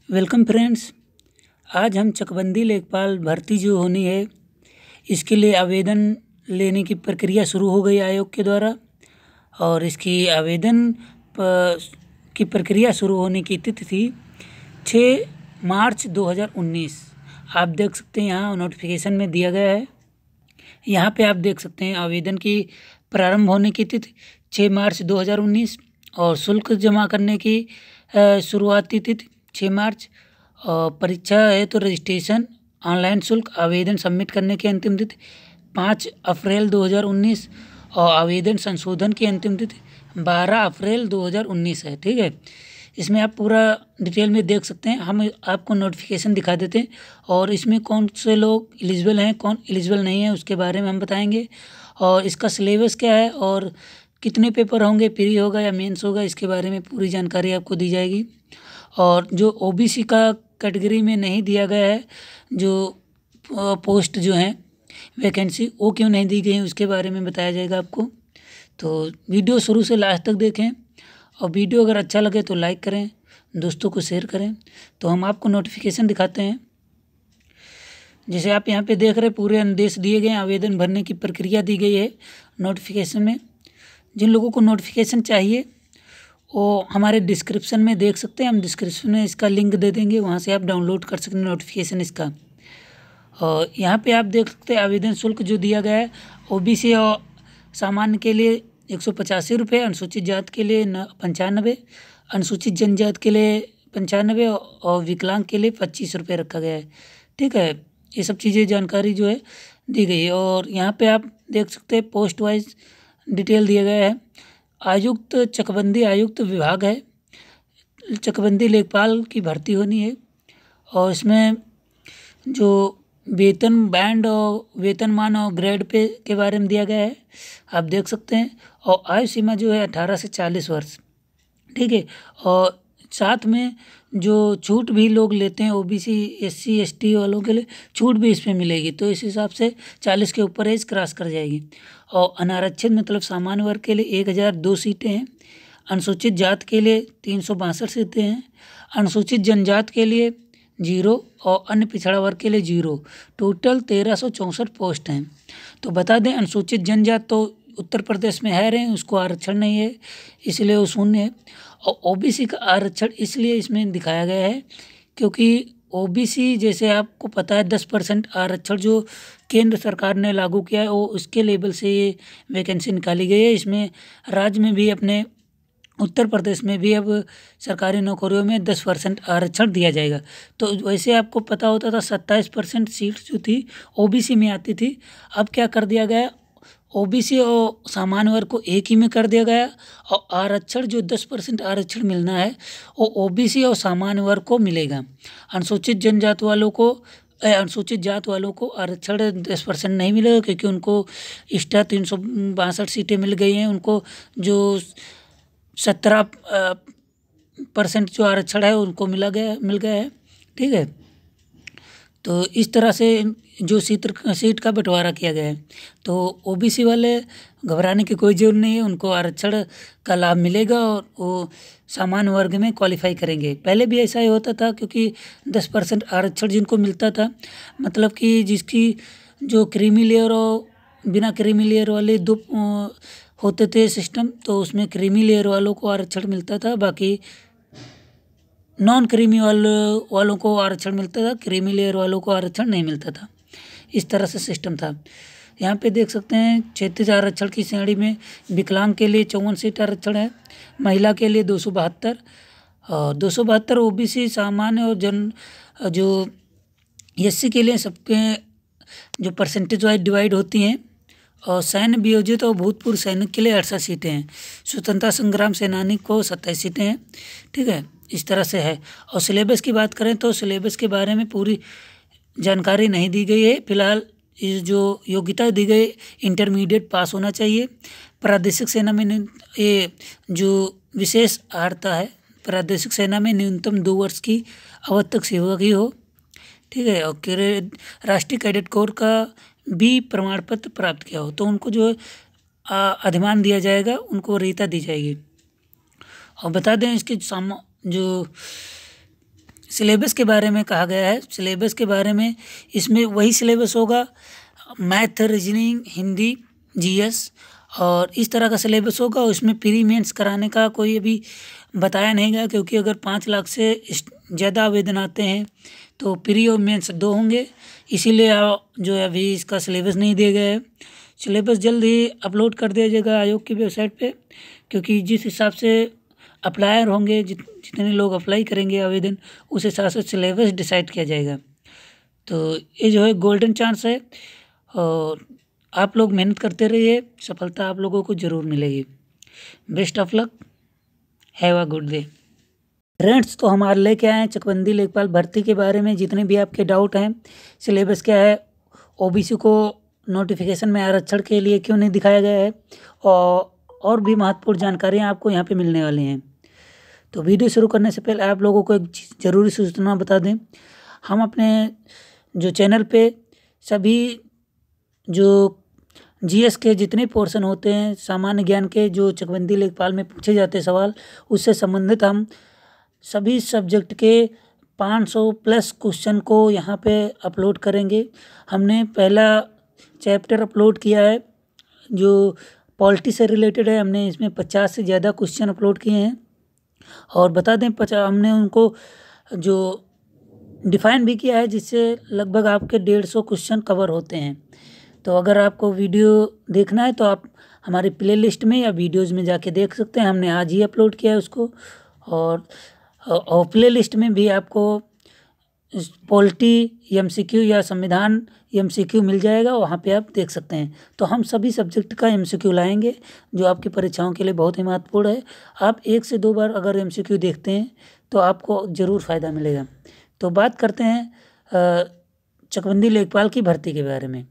Welcome friends. आज हम चकबंदी लेखपाल भर्ती जो होनी है इसके लिए आवेदन लेने की प्रक्रिया शुरू हो गई आयोग के द्वारा। और इसकी आवेदन की प्रक्रिया शुरू होने की तिथि थी 6 मार्च 2019। आप देख सकते हैं यहाँ नोटिफिकेशन में दिया गया है। यहाँ पे आप देख सकते हैं आवेदन की प्रारंभ होने की तिथि 6 मार्च 2019 और शुल्क जमा करने की शुरुआती तिथि 6 मार्च। और परीक्षा है तो रजिस्ट्रेशन ऑनलाइन शुल्क आवेदन सबमिट करने की अंतिम तिथि 5 अप्रैल 2019 और आवेदन संशोधन की अंतिम तिथि 12 अप्रैल 2019 है। ठीक है, इसमें आप पूरा डिटेल में देख सकते हैं। हम आपको नोटिफिकेशन दिखा देते हैं और इसमें कौन से लोग एलिजिबल हैं, कौन एलिजिबल नहीं है, उसके बारे में हम बताएंगे। और इसका सिलेबस क्या है और कितने पेपर होंगे, प्री होगा या मेंस होगा, इसके बारे में पूरी जानकारी आपको दी जाएगी। और जो ओबीसी का कैटेगरी में नहीं दिया गया है, जो पोस्ट जो हैं वैकेंसी वो क्यों नहीं दी गई है उसके बारे में बताया जाएगा आपको। तो वीडियो शुरू से लास्ट तक देखें और वीडियो अगर अच्छा लगे तो लाइक करें, दोस्तों को शेयर करें। तो हम आपको नोटिफिकेशन दिखाते हैं। जैसे आप यहाँ पे देख रहे हैं पूरे निर्देश दिए गए हैं, आवेदन भरने की प्रक्रिया दी गई है नोटिफिकेशन में। जिन लोगों को नोटिफिकेशन चाहिए वो हमारे डिस्क्रिप्शन में देख सकते हैं। हम डिस्क्रिप्शन में इसका लिंक दे देंगे, वहाँ से आप डाउनलोड कर सकते हैं नोटिफिकेशन इसका। और यहाँ पे आप देख सकते हैं आवेदन शुल्क जो दिया गया है ओबीसी और सामान्य के लिए 185 रुपये, अनुसूचित जाति के लिए 95, अनुसूचित जनजाति के लिए 95 और विकलांग के लिए 25 रुपये रखा गया है। ठीक है, ये सब चीज़ें जानकारी जो है दी गई है। और यहाँ पे आप देख सकते हैं पोस्ट वाइज डिटेल दिया गया है। आयुक्त चकबंदी आयुक्त विभाग है, चकबंदी लेखपाल की भर्ती होनी है। और इसमें जो वेतन बैंड और वेतनमान और ग्रेड पे के बारे में दिया गया है, आप देख सकते हैं। और आयु सीमा जो है 18 से 40 वर्ष। ठीक है, और साथ में जो छूट भी लोग लेते हैं ओबीसी एससी एसटी वालों के लिए छूट भी इसमें मिलेगी, तो इस हिसाब से 40 के ऊपर एज क्रॉस कर जाएगी। और अनारक्षित मतलब सामान्य वर्ग के लिए 1002 सीटें हैं, अनुसूचित जाति के लिए 362 सीटें हैं, अनुसूचित जनजाति के लिए 0 और अन्य पिछड़ा वर्ग के लिए 0। टोटल 1364 पोस्ट हैं। तो बता दें अनुसूचित जनजाति तो उत्तर प्रदेश में है रहे, उसको आरक्षण नहीं है इसलिए वो शून्य है। और ओबीसी का आरक्षण इसलिए इसमें दिखाया गया है क्योंकि ओबीसी जैसे आपको पता है 10% आरक्षण जो केंद्र सरकार ने लागू किया है वो उसके लेवल से ये वैकेंसी निकाली गई है। इसमें राज्य में भी अपने उत्तर प्रदेश में भी अब सरकारी नौकरियों में 10% आरक्षण दिया जाएगा। तो वैसे आपको पता होता था 27% सीट जो थी ओबीसी में आती थी, अब क्या कर दिया गया, ओबीसी और सामान्य वर्ग को एक ही में कर दिया गया। और आरक्षण जो 10% आरक्षण मिलना है वो ओबीसी और सामान्य वर्ग को मिलेगा। अनुसूचित जनजाति वालों को अनुसूचित जाति वालों को आरक्षण 10% नहीं मिलेगा क्योंकि उनको एक्स्ट्रा 362 सीटें मिल गई हैं। उनको जो 17% जो आरक्षण है उनको मिल गया है। ठीक है, तो इस तरह से जो सीट का बंटवारा किया गया है। तो ओबीसी वाले घबराने की कोई ज़रूरत नहीं है, उनको आरक्षण का लाभ मिलेगा और वो सामान्य वर्ग में क्वालिफाई करेंगे। पहले भी ऐसा ही होता था क्योंकि 10% आरक्षण जिनको मिलता था, मतलब कि जिसकी जो क्रीमी लेयर और बिना क्रीमी लेयर वाले दो होते थे सिस्टम, तो उसमें क्रीमी लेयर वालों को आरक्षण मिलता था, बाकी नॉन क्रीमी वालों को आरक्षण मिलता था, क्रीमी लेयर वालों को आरक्षण नहीं मिलता था। इस तरह से सिस्टम था। यहाँ पे देख सकते हैं क्षैतिज आरक्षण की श्रेणी में विकलांग के लिए 54 सीट आरक्षण है, महिला के लिए 272 और 272 ओबीसी सामान्य और जो एससी के लिए सबके जो परसेंटेज वाइज डिवाइड होती हैं। और सैन्य वियोजित और भूतपूर्व सैनिक के लिए 68 सीटें हैं, स्वतंत्रता संग्राम सेनानी को 27 सीटें हैं। ठीक है, इस तरह से है। और सिलेबस की बात करें तो सिलेबस के बारे में पूरी जानकारी नहीं दी गई है। फिलहाल जो योग्यता दी गई इंटरमीडिएट पास होना चाहिए। प्रादेशिक सेना में ये जो विशेष अर्हता है, प्रादेशिक सेना में न्यूनतम 2 वर्ष की अवधि तक सेवा की हो। ठीक है, और राष्ट्रीय कैडेट कोर का भी प्रमाण पत्र प्राप्त किया हो तो उनको जो अधिमान दिया जाएगा, उनको वरीयता दी जाएगी। और बता दें इसके जो सिलेबस के बारे में कहा गया है। सिलेबस के बारे में इसमें वही सिलेबस होगा, मैथ, रीजनिंग, हिंदी, जीएस और इस तरह का सिलेबस होगा। उसमें प्री मेंस कराने का कोई अभी बताया नहीं गया, क्योंकि अगर 5 लाख से ज़्यादा आवेदन आते हैं तो प्री और मेंस 2 होंगे, इसीलिए जो है अभी इसका सिलेबस नहीं दिया गया है। सिलेबस जल्द ही अपलोड कर दिया जाएगा आयोग की वेबसाइट पे, क्योंकि जिस हिसाब से अप्लायर होंगे, जितने लोग अप्लाई करेंगे आवेदन, उस हिसाब से सिलेबस डिसाइड किया जाएगा। तो ये जो है गोल्डन चांस है और आप लोग मेहनत करते रहिए, सफलता आप लोगों को ज़रूर मिलेगी। Best of luck, have a good day. Friends, तो हमारे लेके आए हैं चकबंदी लेखपाल भर्ती के बारे में जितने भी आपके डाउट हैं, सिलेबस क्या है, ओबीसी को नोटिफिकेशन में आरक्षण के लिए क्यों नहीं दिखाया गया है, और भी महत्वपूर्ण जानकारियाँ आपको यहाँ पे मिलने वाली हैं। तो वीडियो शुरू करने से पहले आप लोगों को एक ज़रूरी सूचना बता दें, हम अपने जो चैनल पे सभी जो जीएस के जितने पोर्शन होते हैं, सामान्य ज्ञान के जो चकबंदी लेखपाल में पूछे जाते हैं सवाल, उससे संबंधित हम सभी सब्जेक्ट के 500 प्लस क्वेश्चन को यहाँ पे अपलोड करेंगे। हमने पहला चैप्टर अपलोड किया है जो पॉलिटी से रिलेटेड है, हमने इसमें 50 से ज़्यादा क्वेश्चन अपलोड किए हैं। और बता दें, हमने उनको जो डिफ़ाइन भी किया है, जिससे लगभग आपके 150 क्वेश्चन कवर होते हैं। तो अगर आपको वीडियो देखना है तो आप हमारी प्लेलिस्ट में या वीडियोज़ में जाके देख सकते हैं, हमने आज ही अपलोड किया है उसको। और प्लेलिस्ट में भी आपको पॉलिटी एमसीक्यू या संविधान एमसीक्यू मिल जाएगा, वहाँ पे आप देख सकते हैं। तो हम सभी सब्जेक्ट का एमसीक्यू लाएंगे जो आपकी परीक्षाओं के लिए बहुत ही महत्वपूर्ण है। आप 1 से 2 बार अगर एमसीक्यू देखते हैं तो आपको ज़रूर फ़ायदा मिलेगा। तो बात करते हैं चकबंदी लेखपाल की भर्ती के बारे में।